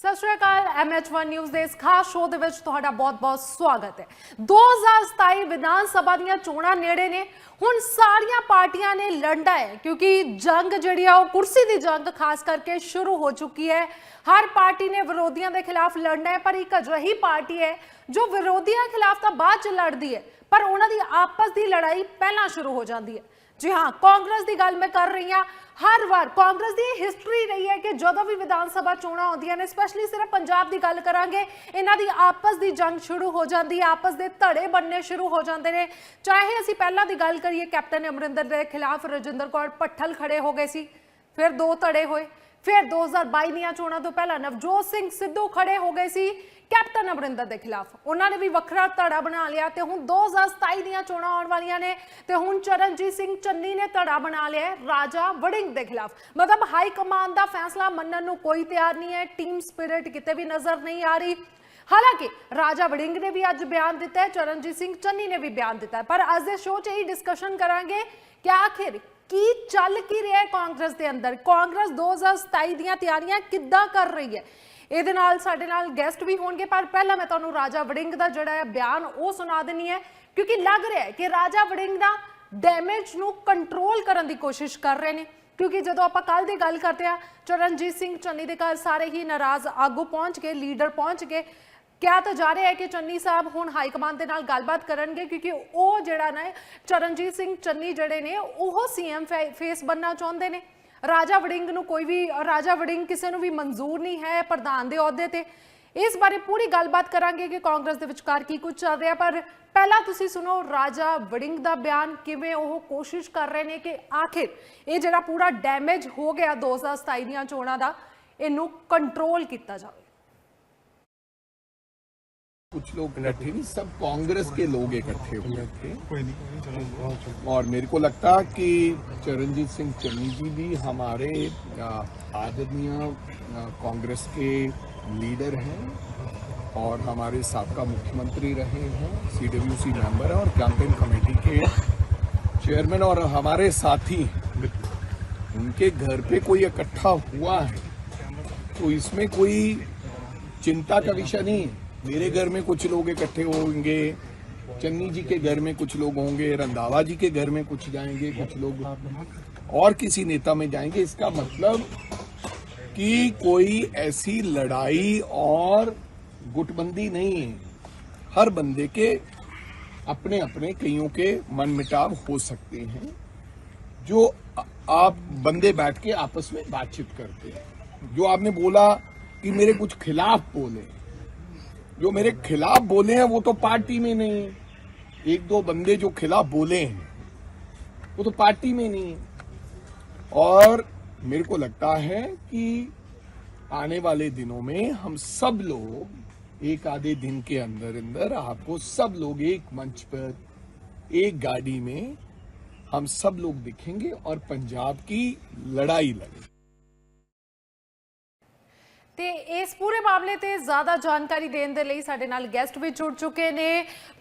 सत श्री अकाल MH1 news ਦੇ ਇਸ ਖਾਸ ਸ਼ੋਅ ਦੇ ਵਿੱਚ ਤੁਹਾਡਾ ਬਹੁਤ-ਬਹੁਤ ਸਵਾਗਤ ਹੈ। 2027 ਵਿਧਾਨ ਸਭਾ ਦੀਆਂ ਚੋਣਾਂ ਨੇੜੇ ਨੇ। ਹੁਣ ਸਾਰੀਆਂ ਪਾਰਟੀਆਂ ਨੇ ਲੜਨਾ ਹੈ क्योंकि जंग ਜਿਹੜੀ ਆ ਉਹ ਕੁਰਸੀ ਦੀ ਜੰਗ ਖਾਸ ਕਰਕੇ शुरू हो चुकी है। हर पार्टी ने विरोधियों के खिलाफ लड़ना है, पर एक अजिही पार्टी है जो विरोधियों के खिलाफ तो बाद च लड़ती है पर उन्होंने आपस की लड़ाई पहला शुरू हो जाती है। जी हाँ, कांग्रेस की गल मैं कर रही हाँ। हर बार कांग्रेस की हिस्टरी रही है कि जो भी विधान सभा चोणां होंदियां ने, स्पैशली सिर्फ पंजाब की गल करांगे, इन्हां दी आपस की जंग शुरू हो जाती है, आपस के धड़े बनने शुरू हो जाते हैं। चाहे असीं पहलां दी गल करिए, कैप्टन अमरिंदर के खिलाफ रजिंदर कौर भट्ठल खड़े हो गए सी, फिर दो धड़े होए, फिर 2022 दीआं चोणां तो पहला नवजोत सिंह सिद्धू खड़े हो गए सी कैप्टन अमरिंदर के खिलाफ, उन्होंने भी वखरा धड़ा बना लिया। तो हुण 2027 दीआं चोणां आउण वालियां ने ते हुण चरणजीत सिंह चन्नी ने धड़ा बना लिया है राजा वड़िंग के खिलाफ। मतलब हाई कमान का फैसला मनण नूं कोई तैयार नहीं है, टीम स्पिरिट किते भी नजर नहीं आ रही। हालांकि राजा वड़िंग ने भी अज बयान दिता है, चरणजीत सिंह चन्नी ने भी बयान दिता है, पर अज दे शो च यही डिस्कशन करांगे कि आखिर की चल की रहा है कांग्रेस के अंदर, कांग्रेस 2027 दीआं तैयारियां किद्दां कर रही है। ਇਹਦੇ ਨਾਲ ਸਾਡੇ ਨਾਲ ਗੈਸਟ ਵੀ ਹੋਣਗੇ, पर पहला मैं ਤੁਹਾਨੂੰ राजा वड़िंग ਦਾ ਜਿਹੜਾ ਹੈ ਬਿਆਨ ਉਹ ਸੁਣਾ ਦੇਣੀ ਹੈ, क्योंकि लग रहा है कि राजा वड़िंग ਦਾ डैमेज ਨੂੰ कंट्रोल ਕਰਨ ਦੀ कोशिश कर रहे हैं। क्योंकि जो आप कल की गल करते हैं, चरणजीत सिंह चन्नी के घर सारे ही नाराज आगू पहुँच गए, लीडर पहुँच गए। क्या तो जा रहा है कि चन्नी साहब हुण हाईकमान के नाल गलबात करनगे, क्योंकि वो जिहड़ा ना चरणजीत सिंह चन्नी जिहड़े ने वो CM फेस बनना चाहते हैं। राजा वड़िंग नूं कोई भी राजा वड़िंग किसी नूं भी मंजूर नहीं है प्रधान के अहुदे ते। इस बारे पूरी गलबात करांगे कि कांग्रेस के विचकार की कुछ चल रहा। पर पहला तुसीं सुनो राजा वड़िंग का बयान, किवें वो कोशिश कर रहे हैं कि आखिर ये जिहड़ा पूरा डैमेज हो गया 2027 दीआं चोणां दा, इहनूं कंट्रोल किया जाए। कुछ लोग इकट्ठे नहीं, सब कांग्रेस के लोग इकट्ठे हुए थे और मेरे को लगता कि चरणजीत सिंह चन्नी जी भी हमारे आदरणीय कांग्रेस के लीडर हैं और हमारे साबका मुख्यमंत्री रहे हैं, CWC मेंबर हैं और कैंपेन कमेटी के चेयरमैन और हमारे साथी। उनके घर पे कोई इकट्ठा हुआ है तो इसमें कोई चिंता का विषय नहीं है। मेरे घर में कुछ लोग इकट्ठे होंगे, चन्नी जी के घर में कुछ लोग होंगे, रंधावा जी के घर में कुछ जाएंगे, कुछ लोग और किसी नेता में जाएंगे। इसका मतलब कि कोई ऐसी लड़ाई और गुटबंदी नहीं है। हर बंदे के अपने अपने कईयों के मन मिटाव हो सकते हैं, जो आप बंदे बैठ के आपस में बातचीत करते हैं। जो आपने बोला कि मेरे कुछ खिलाफ बोले, जो मेरे खिलाफ बोले हैं वो तो पार्टी में नहीं है। एक दो बंदे जो खिलाफ बोले हैं वो तो पार्टी में नहीं है। और मेरे को लगता है कि आने वाले दिनों में हम सब लोग एक आधे दिन के अंदर अंदर आपको सब लोग एक मंच पर एक गाड़ी में हम सब लोग दिखेंगे और पंजाब की लड़ाई लड़ेंगे। ਤੇ ਇਸ ਪੂਰੇ ਮਾਮਲੇ ਤੇ ਜ਼ਿਆਦਾ ਜਾਣਕਾਰੀ ਦੇਣ ਦੇ ਲਈ ਸਾਡੇ ਨਾਲ ਗੈਸਟ ਵੀ ਜੁੜ ਚੁੱਕੇ ਨੇ।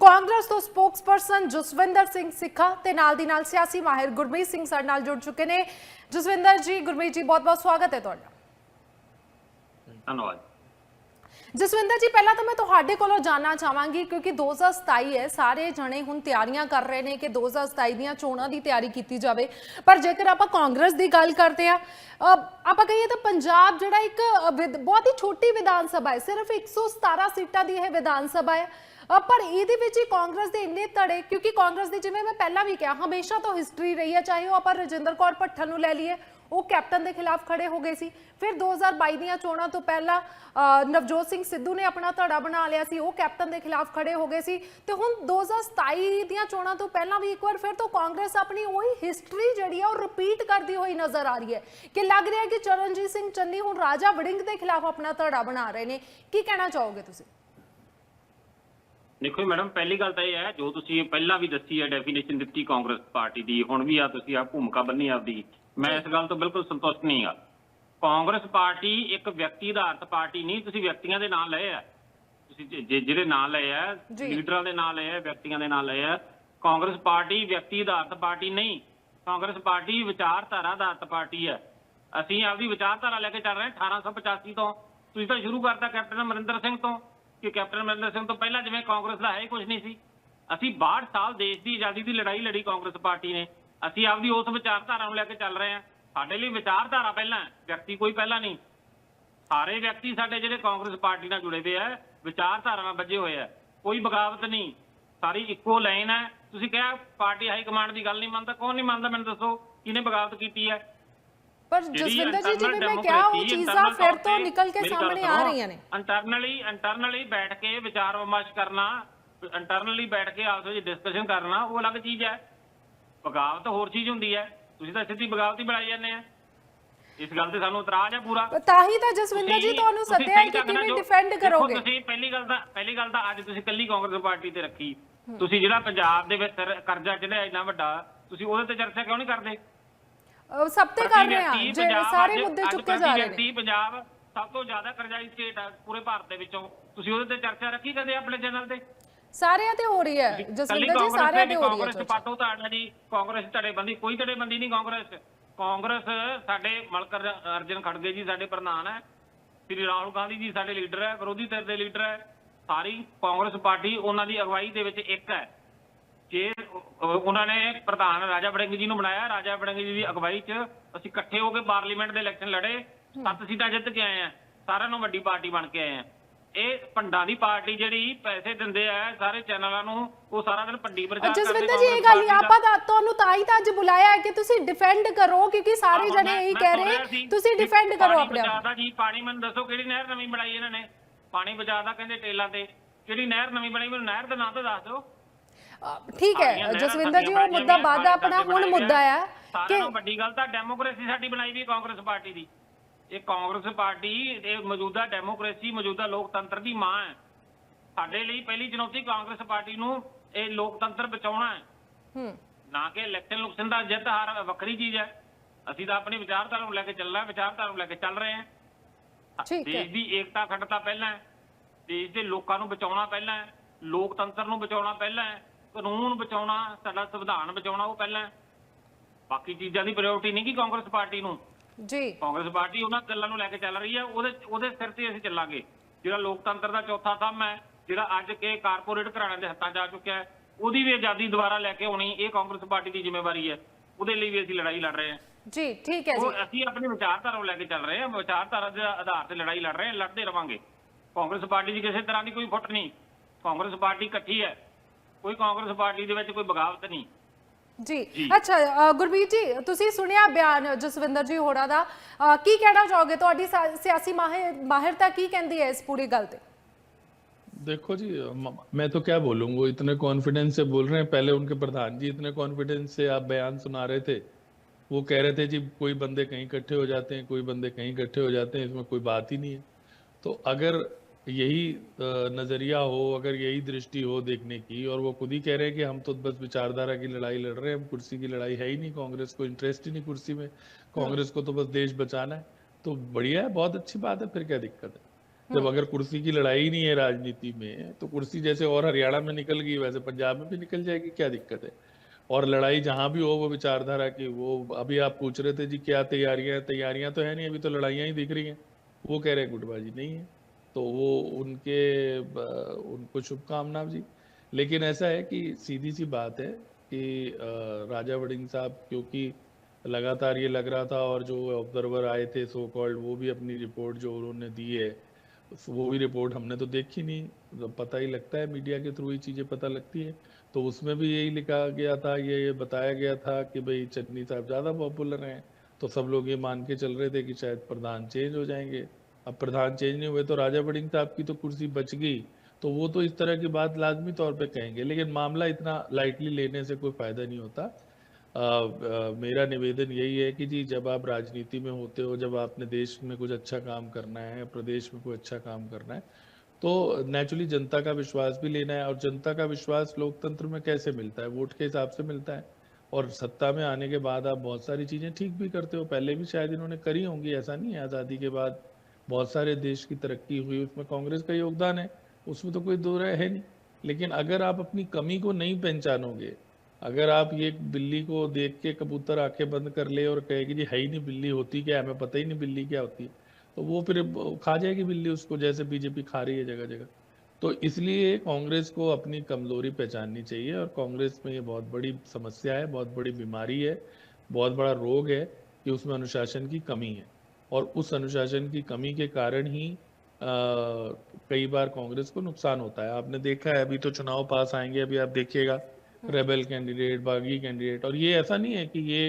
ਕਾਂਗਰਸ ਤੋਂ ਸਪੋਕਸਪਰਸਨ ਜਸਵਿੰਦਰ ਸਿੰਘ ਸਿੱਖਾ ਤੇ ਨਾਲ ਦੀ ਨਾਲ ਸਿਆਸੀ ਮਾਹਿਰ ਗੁਰਮੀਤ ਸਿੰਘ ਸਾਡੇ ਨਾਲ ਜੁੜ ਚੁੱਕੇ ਨੇ। ਜਸਵਿੰਦਰ ਜੀ, ਗੁਰਮੀਤ ਜੀ, ਬਹੁਤ ਬਹੁਤ ਸਵਾਗਤ ਹੈ ਤੁਹਾਡਾ। ਧੰਨਵਾਦ। जसविंदर जी, पहला तो मैं तुहाडे कोलों जानना चाहांगी, क्योंकि 2027 है, सारे जने हुण तैयारियां कर रहे हैं कि 2027 दीआं चोणां दी तैयारी की जाए। पर जेकर आपां कांग्रेस की गल करते हैं, आपां कहिए तो पंजाब जिहड़ा एक बहुत ही छोटी विधान सभा है, सिर्फ 117 सीटां दी यह विधान सभा है। पर ਇਹਦੇ ਵਿੱਚ ਹੀ ਕਾਂਗਰਸ ਦੇ ਇੰਨੇ ਧੜੇ, ਕਿਉਂਕਿ ਕਾਂਗਰਸ ਦੀ ਜਿਵੇਂ ਮੈਂ ਪਹਿਲਾਂ ਵੀ ਕਿਹਾ ਹਮੇਸ਼ਾ ਤੋਂ ਹਿਸਟਰੀ ਰਹੀ ਹੈ, ਚਾਹੇ ਉਹ ਆਪਾਂ ਰਜਿੰਦਰ ਕੌਰ ਭੱਠਲ ਨੂੰ ਲੈ ਲਈਏ, ਉਹ ਕੈਪਟਨ ਦੇ ਖਿਲਾਫ ਖੜੇ ਹੋ ਗਏ ਸੀ। ਫਿਰ 2022 ਦੀਆਂ ਚੋਣਾਂ ਤੋਂ ਪਹਿਲਾਂ ਨਵਜੋਤ ਸਿੰਘ ਸਿੱਧੂ ਨੇ ਆਪਣਾ ਧੜਾ ਬਣਾ ਲਿਆ ਸੀ, ਉਹ ਕੈਪਟਨ ਦੇ ਖਿਲਾਫ ਖੜੇ ਹੋ ਗਏ ਸੀ। ਤੇ ਹੁਣ 2027 ਦੀਆਂ ਚੋਣਾਂ ਤੋਂ ਪਹਿਲਾਂ ਵੀ ਇੱਕ ਵਾਰ ਫਿਰ ਤੋਂ ਕਾਂਗਰਸ ਆਪਣੀ ਉਹੀ ਹਿਸਟਰੀ ਜਿਹੜੀ ਆ ਉਹ ਰਿਪੀਟ ਕਰਦੀ ਹੋਈ ਨਜ਼ਰ ਆ ਰਹੀ ਹੈ ਕਿ ਲੱਗ ਰਿਹਾ ਕਿ ਚਰਨਜੀਤ ਸਿੰਘ ਚੰਨੀ ਹੁਣ ਰਾਜਾ ਵੜਿੰਗ ਦੇ ਖਿਲਾਫ ਆਪਣਾ ਧੜਾ ਬਣਾ ਰਹੇ ਨੇ। ਕੀ ਕਹਿਣਾ ਚਾਹੋਗੇ ਤੁਸੀਂ? देखो मैडम, पहली गल तो यह है जो तुसी पहला भी दसी है, डेफिनेशन दी कांग्रेस पार्टी की, हुण भी तुसी आ भूमिका बनी आपदी, मैं इस गल तो बिल्कुल संतुष्ट नहीं हाँ। कांग्रेस पार्टी एक व्यक्ति आधारित पार्टी नहीं, तुसी व्यक्तियों के नाम लए है, जिहड़े नाम लए है, लीडरां दे नाम लए है, व्यक्तियों के नाम लए है। कांग्रेस पार्टी व्यक्ति आधारित पार्टी नहीं, कांग्रेस पार्टी विचारधारा आधारित पार्टी है। असीं आपदी विचारधारा लैके चल रहे हैं 1885 तो ਤੁਸੀਂ ਤਾਂ ਸ਼ੁਰੂ ਕਰਤਾ ਕੈਪਟਨ ਅਮਰਿੰਦਰ ਸਿੰਘ ਤੋਂ, ਕਿ ਕੈਪਟਨ ਅਮਰਿੰਦਰ ਸਿੰਘ ਤੋਂ ਪਹਿਲਾਂ ਜਿਵੇਂ ਕਾਂਗਰਸ ਦਾ ਹੈ ਹੀ ਕੁਝ ਨਹੀਂ ਸੀ। ਅਸੀਂ 62 ਸਾਲ ਦੇਸ਼ ਦੀ ਆਜ਼ਾਦੀ ਦੀ ਲੜਾਈ ਲੜੀ ਕਾਂਗਰਸ ਪਾਰਟੀ ਨੇ। ਅਸੀਂ ਆਪਦੀ ਉਸ ਵਿਚਾਰਧਾਰਾ ਨੂੰ ਲੈ ਕੇ ਚੱਲ ਰਹੇ ਹਾਂ। ਸਾਡੇ ਲਈ ਵਿਚਾਰਧਾਰਾ ਪਹਿਲਾਂ, ਵਿਅਕਤੀ ਕੋਈ ਪਹਿਲਾਂ ਨਹੀਂ। ਸਾਰੇ ਵਿਅਕਤੀ ਸਾਡੇ ਜਿਹੜੇ ਕਾਂਗਰਸ ਪਾਰਟੀ ਨਾਲ ਜੁੜੇ ਹੋਏ ਆ, ਵਿਚਾਰਧਾਰਾ ਨਾਲ ਬੱਝੇ ਹੋਏ ਆ, ਕੋਈ ਬਗਾਵਤ ਨਹੀਂ, ਸਾਰੀ ਇੱਕੋ ਲਾਈਨ ਹੈ। ਤੁਸੀਂ ਕਿਹਾ ਪਾਰਟੀ ਹਾਈ ਕਮਾਂਡ ਦੀ ਗੱਲ ਨਹੀਂ ਮੰਨਦਾ, ਕੌਣ ਨਹੀਂ ਮੰਨਦਾ? ਮੈਨੂੰ ਦੱਸੋ ਕਿਹਨੇ ਬਗਾਵਤ ਕੀਤੀ ਹੈ? ਪਰ ਜਸਵਿੰਦਰ ਜੀ ਜਿਵੇਂ ਮੈਂ ਕਿਹਾ ਉਹ ਚੀਜ਼ਾਂ ਫਿਰ ਤੋਂ ਨਿਕਲ ਕੇ ਸਾਹਮਣੇ ਆ ਰਹੀਆਂ ਨੇ। ਇੰਟਰਨਲੀ ਬੈਠ ਕੇ ਵਿਚਾਰ ਵਿਮਰਸ਼ ਕਰਨਾ, ਇੰਟਰਨਲੀ ਬੈਠ ਕੇ ਆਪਸ ਵਿੱਚ ਡਿਸਕਸ਼ਨ ਕਰਨਾ ਉਹ ਅਲੱਗ ਚੀਜ਼ ਹੈ। ਬਗਾਵਤ ਹੋਰ ਚੀਜ਼ ਹੁੰਦੀ ਹੈ। ਤੁਸੀਂ ਤਾਂ ਸਿੱਧੀ ਬਗਾਵਤ ਹੀ ਬਣਾਈ ਜਾਂਦੇ ਆ। ਇਸ ਗੱਲ ਤੇ ਸਾਨੂੰ ਇਤਰਾਜ਼ ਹੈ ਪੂਰਾ। ਤਾਂ ਹੀ ਤਾਂ ਜਸਵਿੰਦਰ ਜੀ ਤੁਹਾਨੂੰ ਸੱਦਿਆ ਹੈ ਕਿ ਕਿਵੇਂ ਡਿਫੈਂਡ ਕਰੋਗੇ। ਤੁਸੀਂ ਪਹਿਲੀ ਗੱਲ ਤਾਂ ਅੱਜ ਤੁਸੀਂ ਕੱਲੀ ਕਾਂਗਰਸ ਪਾਰਟੀ ਤੇ ਰੱਖੀ। ਤੁਸੀਂ ਜਿਹੜਾ ਪੰਜਾਬ ਦੇ ਵਿੱਚ ਕਰਜ਼ਾ ਚੜਿਆ ਇੰਨਾ ਵੱਡਾ, ਤੁਸੀਂ ਉਹਦੇ ਤੇ ਚਰਚਾ ਕਿਉਂ ਨਹੀਂ ਕਰਦੇ? ਸਭ ਤੇ ਕਰ ਰਹੇ ਆ, ਜਿਹੜੇ ਸਾਰੇ ਮੁੱਦੇ ਚੁੱਕੇ ਜਾ ਰਹੇ ਨੇ। ਪੰਜਾਬ ਸਭ ਤੋਂ ਜ਼ਿਆਦਾ ਕਰਜ਼ਾਈ ਸਟੇਟ ਹੈ ਪੂਰੇ ਭਾਰਤ ਦੇ ਵਿੱਚੋਂ, ਤੁਸੀਂ ਉਹਦੇ ਤੇ ਚਰਚਾ ਰੱਖੀ ਕਦੇ ਆਪਣੇ ਚੈਨਲ ਤੇ? ਸਾਰਿਆਂ ਤੇ ਹੋ ਰਹੀ ਹੈ ਜਸਵਿੰਦਰ ਜੀ, ਸਾਰਿਆਂ ਤੇ ਹੋ ਰਹੀ ਹੈ। ਕਾਂਗਰਸ ਪਾਟੋ ਤੁਹਾਡਾ ਜੀ, ਕਾਂਗਰਸ ਧੜੇਬੰਦੀ, ਕੋਈ ਧੜੇਬੰਦੀ ਨਹੀਂ। ਕਾਂਗਰਸ ਸਾਡੇ ਮਲਕ ਅਰਜਨ ਖੜਗੇ ਜੀ ਸਾਡੇ ਪ੍ਰਧਾਨ ਹੈ, ਸ੍ਰੀ ਰਾਹੁਲ ਗਾਂਧੀ ਜੀ ਸਾਡੇ ਲੀਡਰ ਹੈ, ਵਿਰੋਧੀ ਧਿਰ ਦੇ ਲੀਡਰ ਹੈ। ਸਾਰੀ ਕਾਂਗਰਸ ਪਾਰਟੀ ਉਹਨਾਂ ਦੀ ਅਗਵਾਈ ਦੇ ਵਿੱਚ ਇੱਕ ਹੈ। ਜੇ ਉਹਨਾਂ ਨੇ ਪ੍ਰਧਾਨ ਰਾਜਾ ਵੜਿੰਗ ਜੀ ਨੂੰ ਬਣਾਇਆ, ਰਾਜਾ ਵੜਿੰਗ ਜੀ ਦੀ ਅਗਵਾਈ 'ਚ ਅਸੀਂ ਇਕੱਠੇ ਹੋ ਕੇ ਪਾਰਲੀਮੈਂਟ ਦੇ ਇਲੈਕਸ਼ਨ ਲੜੇ, 7 ਸੀਟਾਂ ਜਿੱਤ ਕੇ ਆਏ ਆ, ਸਾਰਿਆਂ ਨੂੰ ਵੱਡੀ ਪਾਰਟੀ ਬਣ ਕੇ ਆਏ ਆ। ਇਹ ਭੰਡਾਂ ਦੀ ਪਾਰਟੀ ਜਿਹੜੀ ਪੈਸੇ ਦਿੰਦੇ ਆ ਸਾਰੇ ਚੈਨਲਾਂ ਨੂੰ, ਉਹ ਸਾਰਾ ਦਿਨ ਭੰਡੀ ਪ੍ਰਚਾਰ ਕਰਦੇ। ਜਸਵਿੰਦਰ ਜੀ ਇਹ ਗੱਲ ਨਹੀਂ, ਆਪਾਂ ਤੁਹਾਨੂੰ ਤਾਂ ਹੀ ਤਾਂ ਅੱਜ ਬੁਲਾਇਆ ਹੈ ਕਿ ਤੁਸੀਂ ਡਿਫੈਂਡ ਕਰੋ, ਕਿਉਂਕਿ ਸਾਰੇ ਜਣੇ ਇਹੀ ਕਹਿ ਰਹੇ ਤੁਸੀਂ ਡਿਫੈਂਡ ਕਰੋ ਆਪਣੇ ਆਪ। ਜੀ ਪਾਣੀ ਮੈਨੂੰ ਦੱਸੋ ਕਿਹੜੀ ਨਹਿਰ ਨਵੀਂ ਬਣਾਈ ਇਹਨਾਂ ਨੇ? ਪਾਣੀ ਬਚਾਦਾ ਕਹਿੰਦੇ ਟੇਲਾਂ ਤੇ, ਕਿਹੜੀ ਨਹਿਰ ਨਵੀਂ ਬਣਾਈ? ਮੈਨੂੰ ਨਹਿਰ ਦਾ ਨਾਮ ਤਾਂ ਦੱਸ ਦਿਓ। ਠੀਕ ਹੈ ਜਸਵਿੰਦਰ ਜੀ, ਉਹ ਮੁੱਦਾ ਬਾਅਦ ਦਾ ਆਪਣਾ ਹੁਣ ਮੁੱਦਾ ਹੈ ਕਿ ਵੱਡੀ ਗੱਲ ਤਾਂ ਡੈਮੋਕ੍ਰੇਸੀ ਸਾਡੀ ਬਣਾਈ ਵੀ ਕਾਂਗਰਸ ਪਾਰਟੀ ਦੀ। ਇਹ ਕਾਂਗਰਸ ਪਾਰਟੀ ਇਹ ਮੌਜੂਦਾ ਡੈਮੋਕ੍ਰੇਸੀ, ਮੌਜੂਦਾ ਲੋਕਤੰਤਰ ਦੀ ਮਾਂ ਹੈ। ਸਾਡੇ ਲਈ ਪਹਿਲੀ ਚੁਣੌਤੀ ਕਾਂਗਰਸ ਪਾਰਟੀ ਨੂੰ ਇਹ ਲੋਕਤੰਤਰ ਬਚਾਉਣਾ ਹੈ, ਨਾ ਕਿ ਇਲੈਕਸ਼ਨ ਦਾ ਜਿੱਤ ਹਾਰ ਵੱਖਰੀ ਚੀਜ਼ ਹੈ। ਅਸੀਂ ਤਾਂ ਆਪਣੀ ਵਿਚਾਰਧਾਰਾ ਨੂੰ ਲੈ ਕੇ ਚੱਲਣਾ, ਵਿਚਾਰਧਾਰਾ ਨੂੰ ਲੈ ਕੇ ਚੱਲ ਰਹੇ ਹਾਂ। ਦੇਸ਼ ਦੀ ਏਕਤਾ ਅਖੰਡਤਾ ਪਹਿਲਾਂ ਹੈ, ਦੇਸ਼ ਦੇ ਲੋਕਾਂ ਨੂੰ ਬਚਾਉਣਾ ਪਹਿਲਾਂ ਹੈ, ਲੋਕਤੰਤਰ ਨੂੰ ਬਚਾਉਣਾ ਪਹਿਲਾਂ ਹੈ, ਕਾਨੂੰਨ ਬਚਾਉਣਾ, ਸਾਡਾ ਸੰਵਿਧਾਨ ਬਚਾਉਣਾ ਉਹ ਪਹਿਲਾਂ। ਬਾਕੀ ਚੀਜ਼ਾਂ ਦੀ ਪ੍ਰਾਇੋਰਟੀ ਨਹੀਂ ਕਿ ਕਾਂਗਰਸ ਪਾਰਟੀ ਨੂੰ ਜੀ। ਕਾਂਗਰਸ ਪਾਰਟੀ ਉਹਨਾਂ ਗੱਲਾਂ ਨੂੰ ਲੈ ਕੇ ਚੱਲ ਰਹੀ ਹੈ, ਉਹਦੇ ਸਿਰ ਤੇ ਅਸੀਂ ਚੱਲਾਂਗੇ। ਜਿਹੜਾ ਲੋਕਤੰਤਰ ਦਾ ਚੌਥਾ ਥੰਮ ਹੈ, ਜਿਹੜਾ ਅੱਜ ਕੇ ਕਾਰਪੋਰੇਟ ਘਰਾਣਿਆਂ ਦੇ ਹੱਥਾਂ ਜਾ ਚੁੱਕਿਆ ਹੈ, ਉਹਦੀ ਵੀ ਆਜ਼ਾਦੀ ਦੁਬਾਰਾ ਲੈ ਕੇ ਆਉਣੀ ਇਹ ਕਾਂਗਰਸ ਪਾਰਟੀ ਦੀ ਜ਼ਿੰਮੇਵਾਰੀ ਹੈ। ਉਹਦੇ ਲਈ ਵੀ ਅਸੀਂ ਲੜਾਈ ਲੜ ਰਹੇ ਹਾਂ ਜੀ। ਠੀਕ ਹੈ ਜੀ, ਅਸੀਂ ਆਪਣੀ ਵਿਚਾਰਧਾਰਾ ਨੂੰ ਲੈ ਕੇ ਚੱਲ ਰਹੇ ਹਾਂ, ਵਿਚਾਰਧਾਰਾ ਦੇ ਆਧਾਰ ਤੇ ਲੜਾਈ ਲੜ ਰਹੇ ਹਾਂ, ਲੜਦੇ ਰਵਾਂਗੇ। ਕਾਂਗਰਸ ਪਾਰਟੀ ਦੀ ਕਿਸੇ ਤਰ੍ਹਾਂ ਦੀ ਕੋਈ ਫੁੱਟ ਨਹੀਂ, ਕਾਂਗਰਸ ਪਾਰਟੀ ਇਕੱਠੀ ਹੈ, ਕੋਈ ਕਾਂਗਰਸ ਪਾਰਟੀ ਦੇ ਵਿੱਚ ਕੋਈ ਬਗਾਵਤ ਨਹੀਂ ਜੀ। ਅੱਛਾ ਗੁਰਬੀਰ ਜੀ, ਤੁਸੀਂ ਸੁਣਿਆ ਬਿਆਨ ਜਸਵਿੰਦਰ ਜੀ ਹੋਰਾਂ ਦਾ, ਕੀ ਕਹਿਣਾ ਚਾਹੋਗੇ? ਤੁਹਾਡੀ ਸਿਆਸੀ ਮਾਹਿਰਤਾ ਕੀ ਕਹਿੰਦੀ ਹੈ ਇਸ ਪੂਰੀ ਗੱਲ ਤੇ? देखो जी, मैं तो क्या बोलूँ, वो इतने कॉन्फिडेंस से बोल रहे हैं। पहले उनके प्रधान जी इतने कॉन्फिडेंस से आप बयान सुना रहे थे, वो कह रहे थे जी कोई बंदे कहीं इकट्ठे हो जाते हैं, कोई बंदे कहीं इकट्ठे हो जाते हैं, इसमें कोई बात ही नहीं है। तो अगर यही नज़रिया हो, अगर यही दृष्टि हो देखने की, और वो खुद ही कह रहे हैं कि हम तो बस विचारधारा की लड़ाई लड़ रहे हैं, हम कुर्सी की लड़ाई है ही नहीं, कांग्रेस को इंटरेस्ट ही नहीं कुर्सी में, कांग्रेस को तो बस देश बचाना है, तो बढ़िया है, बहुत अच्छी बात है। फिर क्या दिक्कत है? जब अगर कुर्सी की लड़ाई नहीं है राजनीति में, तो कुर्सी जैसे और हरियाणा में निकल गई वैसे पंजाब में भी निकल जाएगी, क्या दिक्कत है? और लड़ाई जहां भी हो वो विचारधारा की। वो अभी आप पूछ रहे थे जी क्या तैयारियां तो है नहीं, अभी तो लड़ाइयां ही दिख रही हैं। वो कह रहे हैं गुटबाजी नहीं है, तो वो उनको शुभकामना जी। लेकिन ऐसा है कि सीधी सी बात है कि राजा वड़िंग साहब, क्योंकि लगातार ये लग रहा था, और जो ऑब्जर्वर आए थे सो कॉल्ड, वो भी अपनी रिपोर्ट जो उन्होंने दी है, वो भी रिपोर्ट हमने तो देखी नहीं, तो पता ही लगता है, मीडिया के थ्रू ही चीज़ें पता लगती है। तो उसमें भी यही लिखा गया था, ये बताया गया था कि भाई चन्नी साहब ज़्यादा पॉपुलर हैं, तो सब लोग ये मान के चल रहे थे कि शायद प्रधान चेंज हो जाएंगे। अब प्रधान चेंज नहीं हुए तो राजा वड़िंग साहब की तो कुर्सी बच गई, तो वो तो इस तरह की बात लाजमी तौर पे कहेंगे, लेकिन मामला इतना लाइटली लेने से कोई फ़ायदा नहीं होता। मेरा निवेदन यही है कि जी जब आप राजनीति में होते हो, जब आपने देश में कुछ अच्छा काम करना है, प्रदेश में कोई अच्छा काम करना है, तो नेचुरली जनता का विश्वास भी लेना है। और जनता का विश्वास लोकतंत्र में कैसे मिलता है? वोट के हिसाब से मिलता है। और सत्ता में आने के बाद आप बहुत सारी चीज़ें ठीक भी करते हो, पहले भी शायद इन्होंने करी होंगी, ऐसा नहीं है। आज़ादी के बाद बहुत सारे देश की तरक्की हुई, उसमें कांग्रेस का योगदान है, उसमें तो कोई दो राय है नहीं। लेकिन अगर आप अपनी कमी को नहीं पहचानोगे, अगर आप ये बिल्ली को देख के कबूतर आंखें बंद कर ले और कहे कि जी है ही नहीं बिल्ली, होती क्या है, हमें पता ही नहीं बिल्ली क्या होती है, तो वो फिर खा जाएगी बिल्ली उसको, जैसे बीजेपी खा रही है जगह जगह। तो इसलिए कांग्रेस को अपनी कमजोरी पहचाननी चाहिए, और कांग्रेस में ये बहुत बड़ी समस्या है, बहुत बड़ी बीमारी है, बहुत बड़ा रोग है कि उसमें अनुशासन की कमी है। और उस अनुशासन की कमी के कारण ही कई बार कांग्रेस को नुकसान होता है। आपने देखा है, अभी तो चुनाव पास आएंगे, अभी आप देखिएगा रेबल कैंडिडेट, बागी कैंडिडेट। और ये ऐसा नहीं है कि ये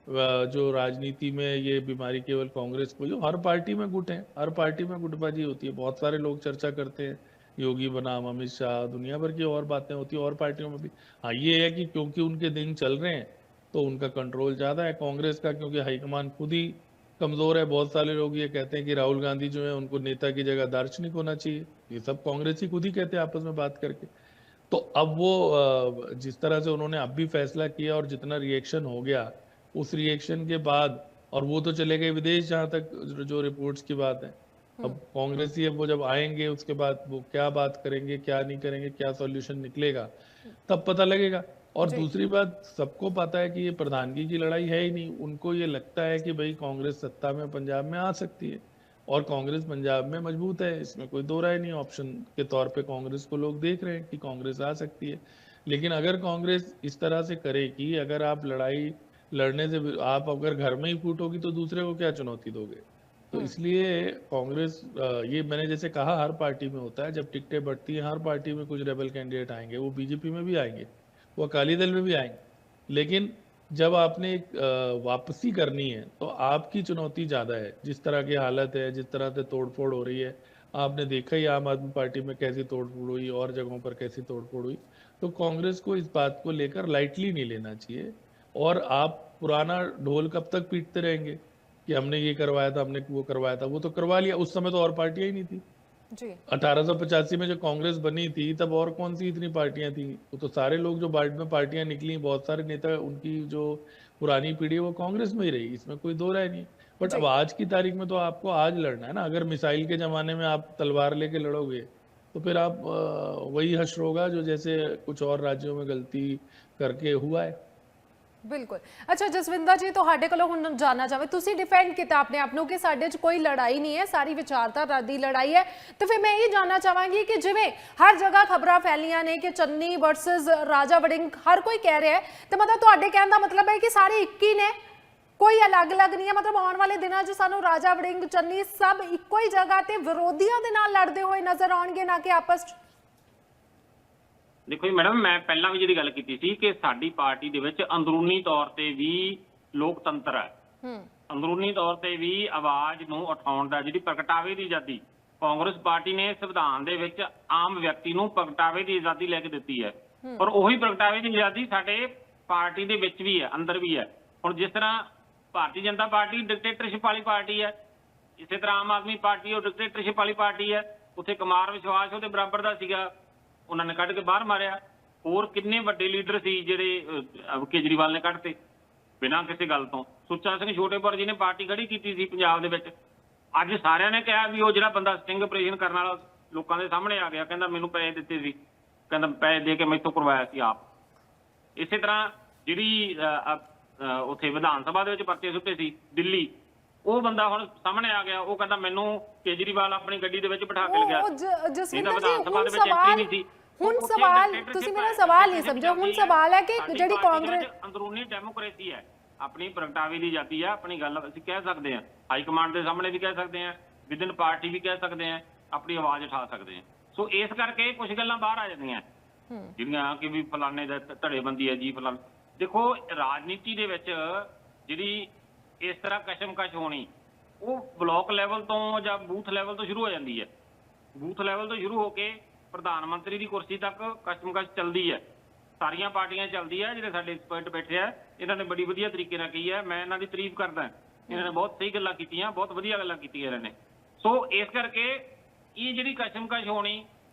जो राजनीति में ये बीमारी केवल कांग्रेस को, जो हर पार्टी में गुट है, हर पार्टी में गुटबाजी होती है। बहुत सारे लोग चर्चा करते हैं, योगी बनाम अमित शाह, दुनिया भर की और बातें होती है और पार्टियों में भी। हाँ, ये है कि क्योंकि उनके दिन चल रहे हैं तो उनका कंट्रोल ज्यादा है कांग्रेस का, क्योंकि हाईकमान खुद ही कमजोर है। बहुत सारे लोग ये कहते हैं कि राहुल गांधी जो है उनको नेता की जगह दार्शनिक होना चाहिए, ये सब कांग्रेस ही खुद ही कहते हैं आपस में बात करके। तो अब वो जिस तरह से उन्होंने अब भी फैसला किया और जितना रिएक्शन हो गया, उस रिएक्शन के बाद, और वो तो चले गए विदेश जहां तक जो रिपोर्ट्स की बात है। अब कांग्रेस ही, अब वो जब आएंगे उसके बाद वो क्या बात करेंगे, क्या नहीं करेंगे, क्या सॉल्यूशन निकलेगा, तब पता लगेगा। और दूसरी बात, सबको पता है कि ये प्रधानगी की लड़ाई है ही नहीं। उनको ये लगता है कि भाई कांग्रेस सत्ता में पंजाब में आ सकती है, और कांग्रेस पंजाब में मजबूत है, इसमें कोई दो राय नहीं। ऑप्शन के तौर पे कांग्रेस को लोग देख रहे हैं कि कांग्रेस आ सकती है। लेकिन अगर कांग्रेस इस तरह से करे कि अगर आप लड़ाई लड़ने से, आप अगर घर में ही फूटोगी तो दूसरे को क्या चुनौती दोगे। तो इसलिए कांग्रेस, ये मैंने जैसे कहा, हर पार्टी में होता है, जब टिकटें बढ़ती हैं हर पार्टी में कुछ रेबल कैंडिडेट आएंगे, वो बीजेपी में भी आएंगे, वो अकाली दल में भी आएंगे। लेकिन जब आपने एक वापसी करनी है तो आपकी चुनौती ज्यादा है। जिस तरह की हालत है, जिस तरह से तोड़फोड़ हो रही है, आपने देखा ही आम आदमी पार्टी में कैसी तोड़फोड़ हुई और जगहों पर कैसी तोड़फोड़ हुई। तो कांग्रेस को इस बात को लेकर लाइटली नहीं लेना चाहिए। और आप पुराना ढोल कब तक पीटते रहेंगे कि हमने ये करवाया था, हमने वो करवाया था। वो तो करवा लिया, उस समय तो और पार्टियां ही नहीं थी जी। 1885 में जो कांग्रेस बनी थी, तब और कौन सी इतनी पार्टियां थी। वो तो सारे लोग जो बाद में पार्टियां निकली, बहुत सारे नेता, उनकी जो पुरानी पीढ़ी है वो कांग्रेस में ही रही, इसमें कोई दो राय नहीं। बट अब आज की तारीख में तो आपको आज लड़ना है ना। अगर मिसाइल के जमाने में आप तलवार लेके लड़ोगे तो फिर आप वही हश्र होगा जो जैसे कुछ और राज्यों में गलती करके हुआ है। बिल्कुल। अच्छा जसविंਦਰ जी, ਤੁਹਾਡੇ ਕੋਲੋਂ ਹੁਣ ਜਾਨਣਾ ਚਾਹਵੇ, ਤੁਸੀਂ ਡਿਫੈਂਡ ਕੀਤਾ ਆਪਣੇ ਆਪ ਨੂੰ ਕਿ ਸਾਡੇ 'ਚ ਕੋਈ ਲੜਾਈ ਨਹੀਂ ਹੈ, ਸਾਰੀ ਵਿਚਾਰਧਾਰਾ ਦੀ ਲੜਾਈ ਹੈ। ਤੇ ਫਿਰ ਮੈਂ ਇਹ ਜਾਨਣਾ ਚਾਹਾਂਗੀ ਕਿ ਜਿਵੇਂ ਹਰ ਜਗ੍ਹਾ ਖਬਰਾਂ ਫੈਲੀਆਂ ਨੇ ਕਿ ਚੰਨੀ ਵਰਸਸ ਰਾਜਾ ਵੜਿੰਗ, ਹਰ ਕੋਈ ਕਹਿ ਰਿਹਾ ਹੈ, ਤੇ ਮਤਲਬ ਤੁਹਾਡੇ ਕਹਿਣ ਦਾ ਮਤਲਬ ਹੈ ਕਿ ਸਾਰੇ ਇੱਕ ਹੀ ਨੇ, ਕੋਈ ਅਲੱਗ-ਅਲੱਗ ਨਹੀਂ ਹੈ। ਮਤਲਬ ਆਉਣ ਵਾਲੇ ਦਿਨਾਂ 'ਚ ਸਾਨੂੰ ਰਾਜਾ ਵੜਿੰਗ, ਚੰਨੀ ਸਭ ਇੱਕੋ ਹੀ ਜਗ੍ਹਾ ਤੇ ਵਿਰੋਧੀਆਂ ਦੇ ਨਾਲ ਲੜਦੇ ਹੋਏ ਨਜ਼ਰ ਆਉਣਗੇ, ਨਾ ਕਿ ਆਪਸ 'ਚ। ਦੇਖੋ ਜੀ ਮੈਡਮ, ਮੈਂ ਪਹਿਲਾਂ ਵੀ ਜਿਹੜੀ ਗੱਲ ਕੀਤੀ ਸੀ ਕਿ ਸਾਡੀ ਪਾਰਟੀ ਦੇ ਵਿੱਚ ਅੰਦਰੂਨੀ ਤੌਰ ਤੇ ਵੀ ਲੋਕਤੰਤਰ ਹੈ। ਅੰਦਰੂਨੀ ਤੌਰ ਤੇ ਵੀ ਆਵਾਜ਼ ਨੂੰ ਉਠਾਉਣ ਦਾ, ਜਿਹੜੀ ਪ੍ਰਗਟਾਵੇ ਦੀ ਆਜ਼ਾਦੀ, ਕਾਂਗਰਸ ਪਾਰਟੀ ਨੇ ਸੰਵਿਧਾਨ ਦੇ ਵਿੱਚ ਆਮ ਵਿਅਕਤੀ ਨੂੰ ਪ੍ਰਗਟਾਵੇ ਦੀ ਆਜ਼ਾਦੀ ਲੈ ਕੇ ਦਿੱਤੀ ਹੈ। ਪਰ ਉਹੀ ਪ੍ਰਗਟਾਵੇ ਦੀ ਆਜ਼ਾਦੀ ਸਾਡੇ ਪਾਰਟੀ ਦੇ ਵਿੱਚ ਵੀ ਹੈ, ਅੰਦਰ ਵੀ ਹੈ। ਹੁਣ ਜਿਸ ਤਰ੍ਹਾਂ ਭਾਰਤੀ ਜਨਤਾ ਪਾਰਟੀ ਡਿਕਟੇਟਰਸ਼ਿਪ ਵਾਲੀ ਪਾਰਟੀ ਹੈ, ਇਸੇ ਤਰ੍ਹਾਂ ਆਮ ਆਦਮੀ ਪਾਰਟੀ ਉਹ ਡਿਕਟੇਟਰਸ਼ਿਪ ਵਾਲੀ ਪਾਰਟੀ ਹੈ। ਉੱਥੇ ਕੁਮਾਰ ਵਿਸ਼ਵਾਸ ਉਹਦੇ ਬਰਾਬਰ ਦਾ ਸੀਗਾ, ਉਹਨਾਂ ਨੇ ਕੱਢ ਕੇ ਬਾਹਰ ਮਾਰਿਆ। ਹੋਰ ਕਿੰਨੇ ਵੱਡੇ ਲੀਡਰ ਸੀ ਜਿਹੜੇ ਕੇਜਰੀਵਾਲ ਨੇ ਕੱਢਤੇ ਬਿਨਾਂ ਕਿਸੇ ਗੱਲ ਤੋਂ। ਸੁੱਚਾ ਸਿੰਘ ਛੋਟੇਪੁਰ ਜੀ ਨੇ ਪਾਰਟੀ ਖੜੀ ਕੀਤੀ ਸੀ ਪੰਜਾਬ ਦੇ ਵਿੱਚ। ਅੱਜ ਸਾਰਿਆਂ ਨੇ ਕਿਹਾ ਵੀ ਉਹ ਜਿਹੜਾ ਬੰਦਾ ਸਟਿੰਗ ਆਪਰੇਸ਼ਨ ਕਰਨ ਵਾਲਾ ਲੋਕਾਂ ਦੇ ਸਾਹਮਣੇ ਆ ਗਿਆ, ਕਹਿੰਦਾ ਮੈਨੂੰ ਪੈਸੇ ਦਿੱਤੇ ਸੀ, ਕਹਿੰਦਾ ਪੈਸੇ ਦੇ ਕੇ ਮੈਥੋਂ ਕਰਵਾਇਆ ਸੀ ਆਪ। ਇਸੇ ਤਰ੍ਹਾਂ ਜਿਹੜੀ ਉੱਥੇ ਵਿਧਾਨ ਸਭਾ ਦੇ ਵਿੱਚ ਪਰਚੇ ਸੁੱਟੇ ਸੀ ਦਿੱਲੀ, ਉਹ ਬੰਦਾ ਹੁਣ ਸਾਹਮਣੇ ਆ ਗਿਆ, ਉਹ ਕਹਿੰਦਾ ਮੈਨੂੰ ਕੇਜਰੀਵਾਲ ਆਪਣੀ ਗੱਡੀ ਦੇ ਵਿੱਚ ਬਿਠਾ ਕੇ ਲਗਿਆ। ਜਸਵਿੰਦਰ ਜੀ, ਹੁਣ ਸਵਾਲ ਤੁਸੀਂ ਮੇਰਾ ਸਵਾਲ ਨਹੀਂ ਸਮਝੋ। ਹੁਣ ਸਵਾਲ ਹੈ ਕਿ ਜਿਹੜੀ ਕਾਂਗਰਸ ਅੰਦਰੂਨੀ ਡੈਮੋਕ੍ਰੇਸੀ ਹੈ, ਆਪਣੀ ਪ੍ਰਗਟਾਵੇ ਦੀ ਆਜ਼ਾਦੀ ਹੈ, ਆਪਣੀ ਗੱਲ ਅਸੀਂ ਕਹਿ ਸਕਦੇ ਹਾਂ, ਹਾਈ ਕਮਾਂਡ ਦੇ ਸਾਹਮਣੇ ਵੀ ਕਹਿ ਸਕਦੇ ਹਾਂ, ਵਿਦਨ ਪਾਰਟੀ ਵੀ ਕਹਿ ਸਕਦੇ ਹਾਂ, ਆਪਣੀ ਆਵਾਜ਼ ਉਠਾ ਸਕਦੇ ਹਾਂ। ਸੋ ਇਸ ਕਰਕੇ ਕੁਝ ਗੱਲਾਂ ਬਾਹਰ ਆ ਜਾਂਦੀਆਂ ਜਿਹੜੀਆਂ ਕਿ ਵੀ ਫਲਾਣੇ ਦਾ ਧੜੇਬੰਦੀ ਹੈ ਜੀ ਫਲਾਣਾ। ਦੇਖੋ ਰਾਜਨੀਤੀ ਦੇ ਵਿੱਚ ਜਿਹੜੀ ਇਸ ਤਰ੍ਹਾਂ ਕਸ਼ਮਕਸ਼ ਹੋਣੀ, ਉਹ ਬਲਾਕ ਲੈਵਲ ਤੋਂ ਜਾਂ ਬੂਥ ਲੈਵਲ ਤੋਂ ਸ਼ੁਰੂ ਹੋ ਜਾਂਦੀ ਹੈ। ਬੂਥ ਲੈਵਲ ਤੋਂ ਸ਼ੁਰੂ ਹੋ ਕੇ ਪ੍ਰਧਾਨ ਮੰਤਰੀ ਦੀ ਕੁਰਸੀ ਤੱਕ ਕਸ਼ਮਕਸ਼ ਚੱਲਦੀ ਹੈ। ਸਾਰੀਆਂ ਪਾਰਟੀਆਂ ਚੱਲਦੀ ਹੈ। ਜਿਹੜੇ ਸਾਡੇ ਐਕਸਪਰਟ ਬੈਠੇ ਆ, ਇਹਨਾਂ ਨੇ ਬੜੀ ਵਧੀਆ ਤਰੀਕੇ ਨਾਲ ਕਹੀ ਹੈ, ਮੈਂ ਇਹਨਾਂ ਦੀ ਤਾਰੀਫ ਕਰਦਾ। ਇਹਨਾਂ ਨੇ ਬਹੁਤ ਸਹੀ ਗੱਲਾਂ ਕੀਤੀਆਂ, ਬਹੁਤ ਵਧੀਆ ਗੱਲਾਂ ਕੀਤੀਆਂ ਇਹਨਾਂ ਨੇ। ਸੋ ਇਸ ਕਰਕੇ ਇਹ ਜਿਹੜੀ ਕਸ਼ਮਕਸ਼ ਹੋਣੀ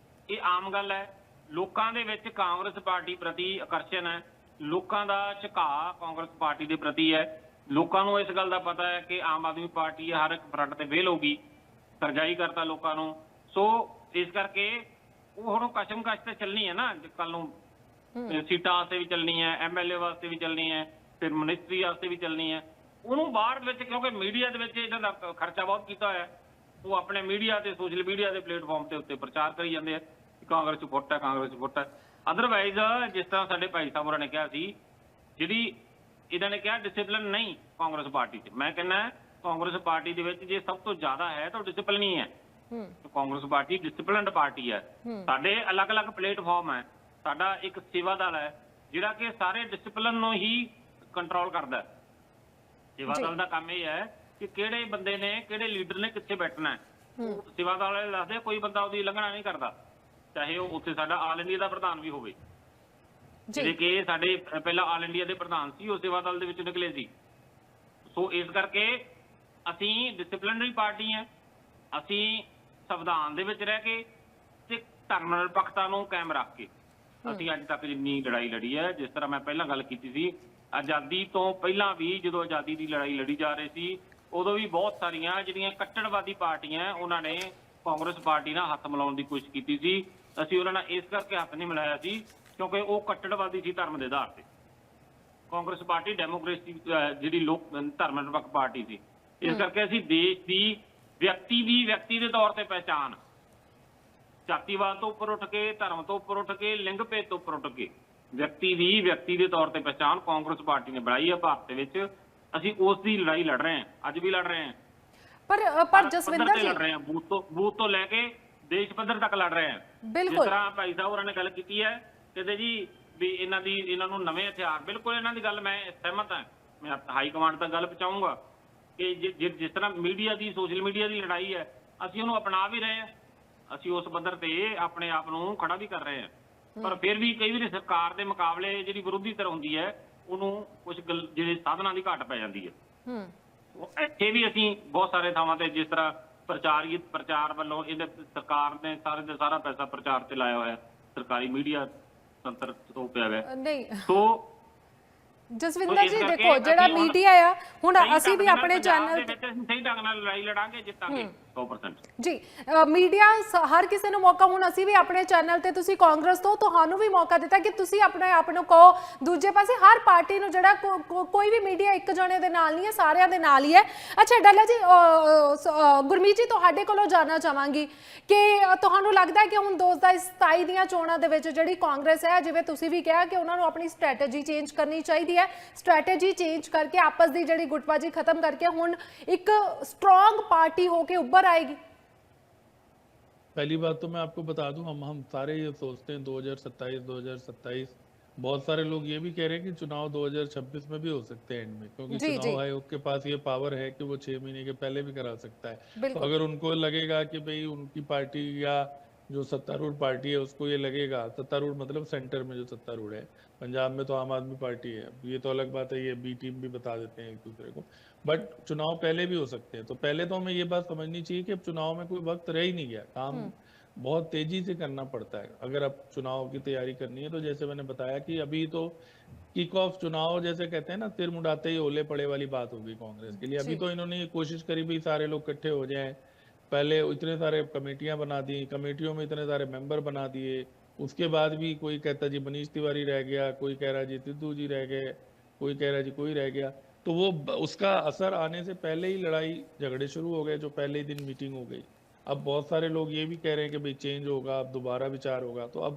ਇਹ ਆਮ ਗੱਲ ਹੈ। ਲੋਕਾਂ ਦੇ ਵਿੱਚ ਕਾਂਗਰਸ ਪਾਰਟੀ ਪ੍ਰਤੀ ਆਕਰਸ਼ਣ ਹੈ, ਲੋਕਾਂ ਦਾ ਝੁਕਾਅ ਕਾਂਗਰਸ ਪਾਰਟੀ ਦੇ ਪ੍ਰਤੀ ਹੈ। ਲੋਕਾਂ ਨੂੰ ਇਸ ਗੱਲ ਦਾ ਪਤਾ ਹੈ ਕਿ ਆਮ ਆਦਮੀ ਪਾਰਟੀ ਹਰ ਇੱਕ ਫਰੰਟ ਤੇ ਫੇਲ ਹੋਊਗੀ, ਤਰਜਾਈ ਕਰਤਾ ਲੋਕਾਂ ਨੂੰ। ਸੋ ਇਸ ਕਰਕੇ ਉਹ ਹੁਣ ਕਸ਼ਮਕਸ਼ ਤੇ ਚੱਲਣੀ ਹੈ ਨਾ, ਕੱਲ ਨੂੰ ਸੀਟਾਂ ਵਾਸਤੇ ਵੀ ਚੱਲਣੀ ਹੈ, ਐਮਐਲਏ ਵਾਸਤੇ ਵੀ ਚੱਲਣੀ ਹੈ, ਫਿਰ ਮਿਨਿਸਟਰੀ ਵਾਸਤੇ ਵੀ ਚੱਲਣੀ ਹੈ। ਉਹਨੂੰ ਬਾਹਰ ਵਿੱਚ, ਕਿਉਂਕਿ ਮੀਡੀਆ ਦੇ ਵਿੱਚ ਇਹਨਾਂ ਦਾ ਖਰਚਾ ਬਹੁਤ ਕੀਤਾ ਹੋਇਆ, ਉਹ ਆਪਣੇ ਮੀਡੀਆ ਤੇ ਸੋਸ਼ਲ ਮੀਡੀਆ ਦੇ ਪਲੇਟਫਾਰਮ ਤੇ ਉੱਤੇ ਪ੍ਰਚਾਰ ਕਰੀ ਜਾਂਦੇ ਆ ਕਿ ਕਾਂਗਰਸ 'ਚ ਫੁੱਟ ਹੈ, ਕਾਂਗਰਸ 'ਚ ਫੁੱਟ ਹੈ। ਅਦਰਵਾਈਜ਼ ਜਿਸ ਤਰ੍ਹਾਂ ਸਾਡੇ ਭਾਈ ਸਾਹਿਬ ਹੋਰਾਂ ਨੇ ਕਿਹਾ ਸੀ, ਜਿਹੜੀ ਇਹਨਾਂ ਨੇ ਕਿਹਾ ਡਿਸਪਲਿਨ ਨਹੀਂ ਕਾਂਗਰਸ ਪਾਰਟੀ 'ਚ, ਮੈਂ ਕਹਿੰਦਾ ਕਾਂਗਰਸ ਪਾਰਟੀ ਦੇ ਵਿੱਚ ਜੇ ਸਭ ਤੋਂ ਜ਼ਿਆਦਾ ਹੈ ਤਾਂ ਡਿਸਪਲਿਨ ਹੀ ਹੈ। ਕਾਂਗਰਸ ਪਾਰਟੀ ਡਿਸਪਲਿਨਡ ਪਾਰਟੀ ਹੈ। ਸਾਡੇ ਅਲੱਗ-ਅਲੱਗ ਪਲੇਟਫਾਰਮ ਹੈ, ਸਾਡਾ ਇੱਕ ਸੇਵਾ ਦਲ ਹੈ ਜਿਹੜਾ ਕਿ ਸਾਰੇ ਡਿਸਪਲਿਨ ਨੂੰ ਹੀ ਕੰਟਰੋਲ ਕਰਦਾ। ਸੇਵਾ ਦਲ ਦਾ ਕੰਮ ਇਹ ਹੈ ਕਿ ਕਿਹੜੇ ਬੰਦੇ ਨੇ, ਕਿਹੜੇ ਲੀਡਰ ਨੇ ਕਿੱਥੇ ਬੈਠਣਾ ਹੈ। ਸੇਵਾ ਦਲ ਵਾਲੇ ਦੱਸਦੇ ਕੋਈ ਬੰਦਾ ਉਹਦੀ ਉਲੰਘਣਾ ਨਹੀਂ ਕਰਦਾ, ਚਾਹੇ ਉਹ ਉੱਥੇ ਸਾਡਾ ਆਲ ਇੰਡੀਆ ਦਾ ਪ੍ਰਧਾਨ ਵੀ ਹੋਵੇ। ਜਿਹੜੇ ਕਿ ਸਾਡੇ ਪਹਿਲਾਂ ਆਲ ਇੰਡੀਆ ਦੇ ਪ੍ਰਧਾਨ ਸੀ ਉਹ ਸੇਵਾ ਦਲ ਦੇ ਵਿੱਚ ਨਿਕਲੇ ਸੀ। ਸੋ ਇਸ ਕਰਕੇ ਅਸੀਂ ਡਿਸਪਲਿਨਰੀ ਪਾਰਟੀ ਹੈ। ਅਸੀਂ ਸੰਵਿਧਾਨ ਦੇ ਵਿੱਚ ਰਹਿ ਕੇ ਤੇ ਧਰਮ ਨਿਰਪੱਖਤਾ ਨੂੰ ਕਾਇਮ ਰੱਖ ਕੇ ਅਸੀਂ ਅੱਜ ਤੱਕ ਜਿੰਨੀ ਲੜਾਈ ਲੜੀ ਹੈ, ਜਿਸ ਤਰ੍ਹਾਂ ਮੈਂ ਪਹਿਲਾਂ ਗੱਲ ਕੀਤੀ ਸੀ, ਆਜ਼ਾਦੀ ਤੋਂ ਪਹਿਲਾਂ ਵੀ ਜਦੋਂ ਆਜ਼ਾਦੀ ਦੀ ਲੜਾਈ ਲੜੀ ਜਾ ਰਹੀ ਸੀ ਉਦੋਂ ਵੀ ਬਹੁਤ ਸਾਰੀਆਂ ਜਿਹੜੀਆਂ ਕੱਟੜਵਾਦੀ ਪਾਰਟੀਆਂ ਉਹਨਾਂ ਨੇ ਕਾਂਗਰਸ ਪਾਰਟੀ ਨਾਲ ਹੱਥ ਮਿਲਾਉਣ ਦੀ ਕੋਸ਼ਿਸ਼ ਕੀਤੀ ਸੀ। ਅਸੀਂ ਉਹਨਾਂ ਨਾਲ ਇਸ ਕਰਕੇ ਹੱਥ ਨਹੀਂ ਮਿਲਾਇਆ ਸੀ ਕਿਉਂਕਿ ਉਹ ਕੱਟੜਵਾਦੀ ਸੀ ਧਰਮ ਦੇ ਆਧਾਰ ਤੇ। ਕਾਂਗਰਸ ਪਾਰਟੀ ਡੈਮੋਕ੍ਰੇਸੀ ਜਿਹੜੀ ਲੋਕ ਧਰਮ ਨਿਰਪੱਖ ਪਾਰਟੀ ਸੀ। ਇਸ ਕਰਕੇ ਅਸੀਂ ਦੇਸ਼ ਦੀ ਵਿਅਕਤੀ ਦੇ ਤੌਰ ਤੇ ਪਹਿਚਾਣ, ਜਾਤੀਵਾਦ ਤੋਂ ਉੱਪਰ ਉੱਠ ਕੇ, ਧਰਮ ਤੋਂ ਉੱਪਰ ਉੱਠ ਕੇ, ਲਿੰਗ ਭੇਦ ਤੋਂ ਉੱਪਰ ਉੱਠ ਕੇ ਵਿਅਕਤੀ ਦੇ ਤੌਰ ਤੇ ਪਹਿਚਾਣ ਕਾਂਗਰਸ ਪਾਰਟੀ ਨੇ ਬਣਾਈ ਹੈ ਭਾਰਤ ਦੇ ਵਿੱਚ। ਅਸੀਂ ਉਸ ਦੀ ਲੜਾਈ ਲੜ ਰਹੇ ਹਾਂ, ਅੱਜ ਵੀ ਲੜ ਰਹੇ ਹਾਂ। ਪਰ ਜਸਵਿੰਦਰ ਜੀ ਲੜ ਰਹੇ ਹਾਂ, ਬੂਥ ਤੋਂ ਲੈ ਕੇ ਦੇਸ਼ ਪੱਧਰ ਤੱਕ ਲੜ ਰਹੇ ਹਾਂ। ਜਿਸ ਤਰ੍ਹਾਂ ਭਾਈ ਸਾਹਿਬ ਹੋਰਾਂ ਨੇ ਗੱਲ ਕੀਤੀ ਹੈ, ਕਹਿੰਦੇ ਜੀ ਵੀ ਇਹਨਾਂ ਨੂੰ ਨਵੇਂ ਹਥਿਆਰ, ਬਿਲਕੁਲ ਇਹਨਾਂ ਦੀ ਗੱਲ ਮੈਂ ਸਹਿਮਤ ਹਾਂ। ਮੈਂ ਹਾਈ ਕਮਾਂਡ ਤੱਕ ਗੱਲ ਪਹੁੰਚਾਊਂਗਾ ਕਿ ਜਿਸ ਤਰ੍ਹਾਂ ਮੀਡੀਆ ਦੀ, ਸੋਸ਼ਲ ਮੀਡੀਆ ਦੀ ਲੜਾਈ ਹੈ, ਅਸੀਂ ਉਹਨੂੰ ਅਪਣਾ ਵੀ ਰਹੇ ਹਾਂ। ਅਸੀਂ ਉਸ ਪੱਧਰ ਤੇ ਆਪਣੇ ਆਪ ਨੂੰ ਖੜਾ ਵੀ ਕਰ ਰਹੇ ਹਾਂ। ਪਰ ਫਿਰ ਵੀ ਕਈ ਵਾਰੀ ਸਰਕਾਰ ਦੇ ਮੁਕਾਬਲੇ ਜਿਹੜੀ ਵਿਰੋਧੀ ਧਿਰ ਹੁੰਦੀ ਹੈ ਉਹਨੂੰ ਕੁਝ ਜਿਹੜੇ ਸਾਧਨਾਂ ਦੀ ਘਾਟ ਪੈ ਜਾਂਦੀ ਹੈ। ਇੱਥੇ ਵੀ ਅਸੀਂ ਬਹੁਤ ਸਾਰੇ ਥਾਵਾਂ ਤੇ ਜਿਸ ਤਰ੍ਹਾਂ ਪ੍ਰਚਾਰ ਵੱਲੋਂ ਇਹਦੇ ਸਰਕਾਰ ਨੇ ਸਾਰੇ ਦਾ ਸਾਰਾ ਪੈਸਾ ਪ੍ਰਚਾਰ ਤੇ ਲਾਇਆ ਹੋਇਆ, ਸਰਕਾਰੀ ਮੀਡੀਆ ਤੰਤਰ ਤੋਂ ਪਿਆ ਹੋਇਆ। ਨਹੀਂ ਸੋ ਜਸਵਿੰਦਰ ਜੀ ਦੇਖੋ, ਜਿਹੜਾ ਮੀਡੀਆ ਆ, ਹੁਣ ਅਸੀਂ ਵੀ ਆਪਣੇ ਚੈਨਲ ਦੇ ਵਿੱਚ ਸਹੀ ਢੰਗ ਨਾਲ ਲੜਾਈ ਲੜਾਂਗੇ, ਜਿੱਤਾਂਗੇ 100%। ਜੀ ਮੀਡੀਆ ਹਰ ਕਿਸੇ ਨੂੰ ਮੌਕਾ, ਹੁਣ ਅਸੀਂ ਵੀ ਆਪਣੇ ਚੈਨਲ ਤੇ, ਤੁਸੀਂ ਕਾਂਗਰਸ ਤੋਂ, ਤੁਹਾਨੂੰ ਵੀ ਮੌਕਾ ਦਿੱਤਾ ਕਿ ਤੁਸੀਂ ਆਪਣੇ ਆਪ ਨੂੰ ਕਹੋ। ਦੂਜੇ ਪਾਸੇ ਹਰ ਪਾਰਟੀ ਨੂੰ ਜਿਹੜਾ ਕੋਈ ਵੀ ਮੀਡੀਆ ਇੱਕ ਜਣੇ ਦੇ ਨਾਲ ਨਹੀਂ ਹੈ, ਸਾਰਿਆਂ ਦੇ ਨਾਲ ਹੀ ਹੈ। ਅੱਛਾ ਡਾਲਾ ਜੀ, ਗੁਰਮੀਤ ਜੀ ਤੁਹਾਡੇ ਕੋਲੋਂ ਜਾਣਨਾ ਚਾਹਾਂਗੀ ਕਿ ਤੁਹਾਨੂੰ ਲੱਗਦਾ ਹੈ ਕਿ ਹੁਣ 2027 ਦੀਆਂ ਚੋਣਾਂ ਦੇ ਵਿੱਚ ਜਿਹੜੀ ਕਾਂਗਰਸ ਹੈ, ਜਿਵੇਂ ਤੁਸੀਂ ਵੀ ਕਿਹਾ ਕਿ ਉਹਨਾਂ ਨੂੰ ਆਪਣੀ ਸਟ੍ਰੈਟੇਜੀ ਚੇਂਜ ਕਰਨੀ ਚਾਹੀਦੀ ਹੈ, स्ट्रैटेजी चेंज करके आपस की जिहड़ी गुटबाजी खत्म करके हुण एक स्ट्रॉन्ग पार्टी होके उभर आएगी? पहली बात तो मैं आपको बता दूं, हम सारे ये सोचते हैं 2027 बहुत सारे लोग ये भी कह रहे हैं कि चुनाव 2026 में भी हो सकते हैं एंड में, क्योंकि चुनाव आयोग के पास ये पावर है कि वो 6 महीने के पहले भी करा सकता है। तो अगर उनको लगेगा कि भाई उनकी पार्टी या जो सत्तारूढ़ पार्टी है उसको ये लगेगा, सत्तारूढ़ मतलब सेंटर में जो सत्तारूढ़ है, पंजाब में तो आम आदमी पार्टी है, ये तो अलग बात है, ये बी टीम भी बता देते हैं एक दूसरे को, बट चुनाव पहले भी हो सकते हैं। तो पहले तो हमें ये बात समझनी चाहिए कि अब चुनाव में कोई वक्त रह ही नहीं गया, काम बहुत तेजी से करना पड़ता है अगर अब चुनाव की तैयारी करनी है। तो जैसे मैंने बताया कि अभी तो किक ऑफ चुनाव जैसे कहते हैं ना, सिर मुड़ाते ही ओले पड़े वाली बात होगी कांग्रेस के लिए। अभी तो इन्होंने ये कोशिश करी भी सारे लोग इकट्ठे हो जाएं, पहले इतने सारे कमेटियां बना दी, कमेटियों में इतने सारे मेंबर बना दिए, उसके बाद भी कोई कहता जी मनीष तिवारी रह गया, कोई कह रहा जी सिद्धू जी रह गए, कोई कह रहा जी कोई रह गया। तो वो उसका असर आने से पहले ही लड़ाई झगड़े शुरू हो गए, जो पहले ही दिन मीटिंग हो गई। अब बहुत सारे लोग ये भी कह रहे हैं कि भाई चेंज होगा, अब दोबारा विचार होगा। तो अब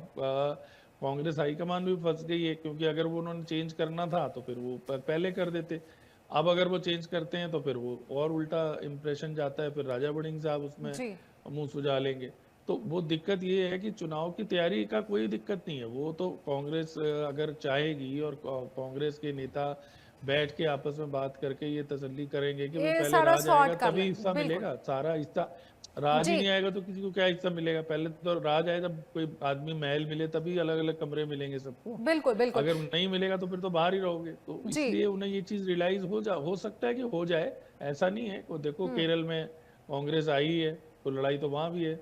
कांग्रेस हाईकमान भी फंस गई है, क्योंकि अगर वो उन्होंने चेंज करना था तो फिर वो पहले कर देते, अब अगर वो चेंज करते हैं तो फिर वो और उल्टा इंप्रेशन जाता है, फिर राजा वड़िंग साहब उसमें मुंह सुझा लेंगे। तो वो दिक्कत ये है कि चुनाव की तैयारी का कोई दिक्कत नहीं है, वो तो कांग्रेस अगर चाहेगी और कांग्रेस के नेता बैठ के आपस में बात करके ये तसल्ली करेंगे कि पहले राज आएगा तभी हिस्सा मिलेगा, सारा हिस्सा राज ही नहीं आएगा तो किसी को क्या हिस्सा मिलेगा? पहले तो राज आए जब कोई आदमी महल मिले तभी अलग अलग कमरे मिलेंगे सबको। बिल्कुल बिल्कुल। अगर नहीं मिलेगा तो फिर तो बाहर ही रहोगे। तो इसलिए उन्हें ये चीज रियलाइज हो सकता है कि हो जाए, ऐसा नहीं है। वो देखो केरल में कांग्रेस आई है तो लड़ाई तो वहां भी है,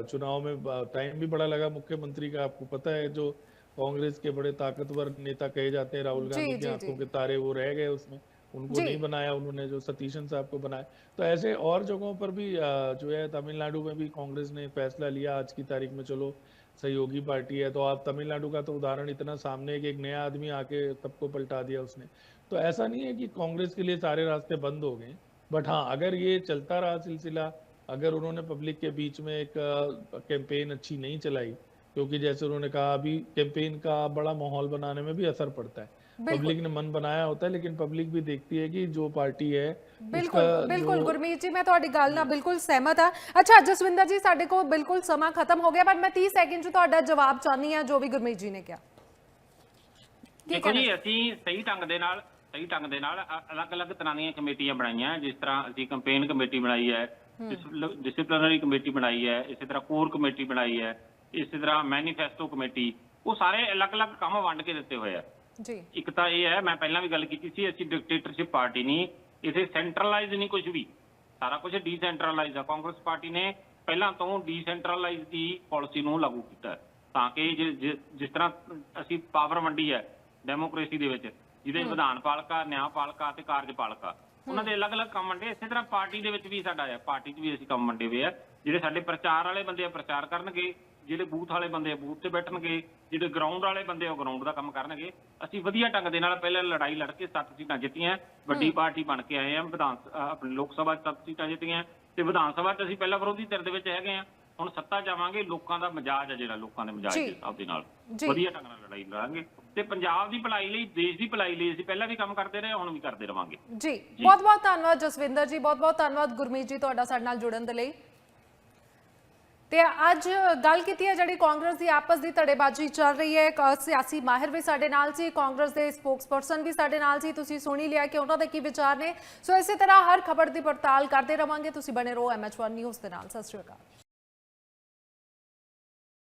चुनाव में टाइम भी बड़ा लगा मुख्यमंत्री का। आपको पता है जो कांग्रेस के बड़े ताकतवर नेता कहे जाते हैं, राहुल गांधी की आंखों के तारे, वो रह गए उसमें, उनको नहीं बनाया उन्होंने, जो सतीशन साहब को बनाया। तो ऐसे और जगहों पर भी जो है, तमिलनाडु में भी कांग्रेस ने फैसला लिया आज की तारीख में, चलो सहयोगी पार्टी है। तो आप तमिलनाडु का तो उदाहरण इतना सामने है कि एक नया आदमी आके सबको पलटा दिया उसने। तो ऐसा नहीं है कि कांग्रेस के लिए सारे रास्ते बंद हो गए, बट हाँ अगर ये चलता रहा सिलसिला अगर उन्होंने पब्लिक के बीच में एक कैंपेन अच्छी नहीं चलाई, क्योंकि जैसे उन्होंने कहा अभी कैंपेन का बड़ा माहौल बनाने में भी असर पड़ता है। पब्लिक ने मन बनाया होता है, लेकिन पब्लिक भी देखती है कि जो पार्टी है बिल्कुल बिल्कुल गुरमीत जी, मैं ਤੁਹਾਡੀ ਗੱਲ ਨਾਲ ਬਿਲਕੁਲ ਸਹਿਮਤ ਹਾਂ। ਅੱਛਾ ਜਸਵਿੰਦਰ ਜੀ, ਸਾਡੇ ਕੋਲ ਬਿਲਕੁਲ ਸਮਾਂ ਖਤਮ ਹੋ ਗਿਆ, ਪਰ ਮੈਂ 30 ਸੈਕਿੰਡ ਚ ਤੁਹਾਡਾ ਜਵਾਬ ਚਾਹਨੀ ਆ ਜੋ ਵੀ ਗੁਰਮੀਤ ਜੀ ਨੇ ਕਿਹਾ। ਦੇਖੋ ਜੀ, ਅਸੀਂ ਸਹੀ ਢੰਗ ਦੇ ਨਾਲ ਅਲੱਗ-ਅਲੱਗ ਤਰ੍ਹਾਂ ਦੀਆਂ ਕਮੇਟੀਆਂ ਬਣਾਈਆਂ। ਜਿਸ ਤਰ੍ਹਾਂ ਅਸੀਂ ਕੰਪੇਨ ਕਮੇਟੀ ਬਣਾਈ ਹੈ, ਡਿਸਪਲਿਨਰੀ ਕਮੇਟੀ ਬਣਾਈ ਹੈ, ਇਸੇ ਤਰ੍ਹਾਂ ਕੋਰ ਕਮੇਟੀ ਬਣਾਈ ਹੈ, ਇਸੇ ਤਰ੍ਹਾਂ ਮੈਨੀਫੈਸਟੋ ਕਮੇਟੀ। ਉਹ ਸਾਰੇ ਅਲੱਗ-ਅਲੱਗ ਕੰਮ ਵੰਡ ਕੇ ਦਿੱਤੇ ਹੋਏ ਆ ਜੀ। ਇੱਕ ਤਾਂ ਇਹ ਹੈ, ਮੈਂ ਪਹਿਲਾਂ ਵੀ ਗੱਲ ਕੀਤੀ ਸੀ, ਅਸੀਂ ਡਿਕਟੇਟਰਸ਼ਿਪ ਪਾਰਟੀ ਨਹੀਂ, ਇਥੇ ਸੈਂਟਰਲਾਈਜ਼ ਨਹੀਂ ਕੁਝ ਵੀ, ਸਾਰਾ ਕੁਝ ਡੀਸੈਂਟਰਲਾਈਜ਼ ਆ। ਕਾਂਗਰਸ ਪਾਰਟੀ ਨੇ ਪਹਿਲਾਂ ਤੋਂ ਡੀਸੈਂਟਰਲਾਈਜ਼ ਦੀ ਪਾਲਿਸੀ ਨੂੰ ਲਾਗੂ ਕੀਤਾ ਤਾਂ ਕਿ ਜਿਸ ਤਰ੍ਹਾਂ ਅਸੀਂ ਪਾਵਰ ਵੰਡੀ ਹੈ ਡੈਮੋਕ੍ਰੇਸੀ ਦੇ ਵਿੱਚ, ਜਿਹਦੇ ਵਿਧਾਨਪਾਲਿਕਾ, ਨਿਆਂਪਾਲਿਕਾ ਤੇ ਕਾਰਜਪਾਲਿਕਾ, ਉਹਨਾਂ ਦੇ ਅਲੱਗ-ਅਲੱਗ ਕੰਮ ਵੰਡੇ। ਇਸੇ ਤਰ੍ਹਾਂ ਪਾਰਟੀ ਦੇ ਵਿੱਚ ਵੀ ਸਾਡਾ ਹੈ, ਪਾਰਟੀ 'ਚ ਵੀ ਅਸੀਂ ਕੰਮ ਵੰਡੇ ਹੋਏ ਆ। ਜਿਹੜੇ ਸਾਡੇ ਪ੍ਰਚਾਰ ਵਾਲੇ ਬੰਦੇ ਆ ਪ੍ਰਚਾਰ ਕਰਨਗੇ, ਜਿਹੜੇ ਬੂਥ ਵਾਲੇ ਬੰਦੇ ਆ ਬੂਥ ਤੇ ਬੈਠਣਗੇ, ਜਿਹੜੇ ਗਰਾਊਂਡ ਵਾਲੇ ਬੰਦੇ ਆ ਉਹ ਗਰਾਊਂਡ ਦਾ ਕੰਮ ਕਰਨਗੇ। ਅਸੀਂ ਵਧੀਆ ਢੰਗ ਦੇ ਨਾਲ ਪਹਿਲਾਂ ਲੜਾਈ ਲੜ ਕੇ 7 ਸੀਟਾਂ ਜਿੱਤੀਆਂ, ਵੱਡੀ ਪਾਰਟੀ ਬਣ ਕੇ ਆਏ ਆ। ਆਪਣੀ ਲੋਕ ਸਭਾ 'ਚ 7 ਸੀਟਾਂ ਜਿੱਤੀਆਂ ਤੇ ਵਿਧਾਨ ਸਭਾ 'ਚ ਅਸੀਂ ਪਹਿਲਾਂ ਵਿਰੋਧੀ ਧਿਰ ਦੇ ਵਿੱਚ ਹੈਗੇ ਆ। ਹੁਣ ਸੱਤਾ ਜਾਵਾਂਗੇ, ਲੋਕਾਂ ਦਾ ਮਿਜਾਜ ਆ ਜਿਹੜਾ, ਲੋਕਾਂ ਦੇ ਮਿਜਾਜ ਦੇ ਹਿਸਾਬ ਦੇ ਨਾਲ ਵਧੀਆ ਢੰਗ ਨਾਲ ਲੜਾਈ ਲੜਾਂਗੇ ਤੇ ਪੰਜਾਬ ਦੀ ਭਲਾਈ ਲਈ, ਦੇਸ਼ ਦੀ ਭਲਾਈ ਲਈ ਅਸੀਂ ਪਹਿਲਾਂ ਵੀ ਕੰਮ ਕਰਦੇ ਰਹੇ, ਹੁਣ ਵੀ ਕਰਦੇ ਰਵਾਂਗੇ ਜੀ। ਬਹੁਤ ਬਹੁਤ ਧੰਨਵਾਦ ਜਸਵਿੰਦਰ ਜੀ, ਬਹੁਤ ਬਹੁਤ ਧੰਨਵਾਦ ਗੁਰਮੀਤ ਜੀ ਤੁਹਾਡਾ ਸਾਡੇ ਨਾਲ ਜੁੜਨ ਦੇ ਲਈ। ਤੇ ਅੱਜ ਗੱਲ ਕੀਤੀ ਹੈ ਜਿਹੜੀ ਕਾਂਗਰਸ ਦੀ ਆਪਸ ਦੀ ਧੜੇਬਾਜ਼ੀ ਚੱਲ ਰਹੀ ਹੈ। ਸਿਆਸੀ ਮਾਹਿਰ ਵੀ ਸਾਡੇ ਨਾਲ ਸੀ, ਕਾਂਗਰਸ ਦੇ ਸਪੋਕਸਪਰਸਨ ਵੀ ਸਾਡੇ ਨਾਲ ਸੀ। ਤੁਸੀਂ ਸੁਣ ਹੀ ਲਿਆ ਕਿ ਉਹਨਾਂ ਦੇ ਕੀ ਵਿਚਾਰ ਨੇ। ਸੋ ਇਸੇ ਤਰ੍ਹਾਂ ਹਰ ਖਬਰ ਦੀ ਪੜਤਾਲ ਕਰਦੇ ਰਵਾਂਗੇ। ਤੁਸੀਂ ਬਣੇ ਰਹੋ MH1 ਨਿਊਜ਼ ਦੇ ਨਾਲ। ਸਤਿ ਸ਼੍ਰੀ ਅਕਾਲ।